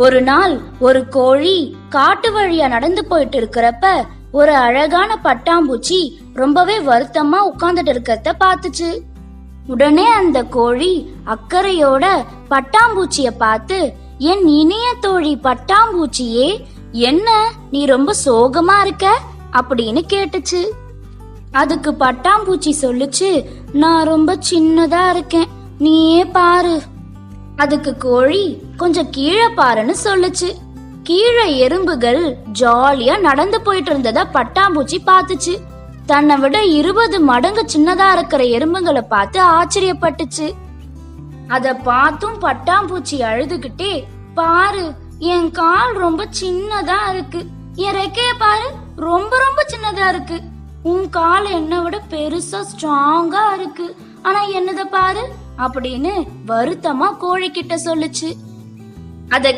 ஒரு நாள் ஒரு கோழி காட்டு வழியா நடந்து போயிட்டு இருக்கிறப்ப ஒரு அழகான பட்டாம்பூச்சி ரொம்பவே வருத்தமா உட்கார்ந்துட்டு இருக்கிறத பாத்துச்சு. உடனே அந்த கோழி அக்கறையோட பட்டாம்பூச்சிய பார்த்து, என் இனிய தோழி பட்டாம்பூச்சியே, என்ன நீ ரொம்ப சோகமா இருக்க அப்படின்னு கேட்டுச்சு. அதுக்கு பட்டாம்பூச்சி சொல்லுச்சு, நான் ரொம்ப சின்னதா இருக்கேன், நீயே பாரு. அதுக்கு கோழி கொஞ்சம் கீழே பாருன்னு சொல்லுச்சு. கீழே எறும்புகள் ஜாலியா நடந்து போயிட்டு இருந்தத பட்டாம்பூச்சி பாத்துச்சு. தன்னை விட 20 மடங்கு சின்னதா இருக்கிற எறும்புகளை பார்த்து ஆச்சரியப்பட்டுச்சு. அத பார்த்தும் பட்டாம்பூச்சி அழுதுகிட்டே, பாரு என் கால் ரொம்ப சின்னதா இருக்கு, என் ரெக்கைய பாரு ரொம்ப ரொம்ப சின்னதா இருக்கு, உன் கால் என்னை விட பெருசா ஸ்ட்ராங்கா இருக்கு, ஆனா என்னத பாரு அப்படின்னு வருத்தமா கோழி கிட்ட சொல்லுச்சு. அத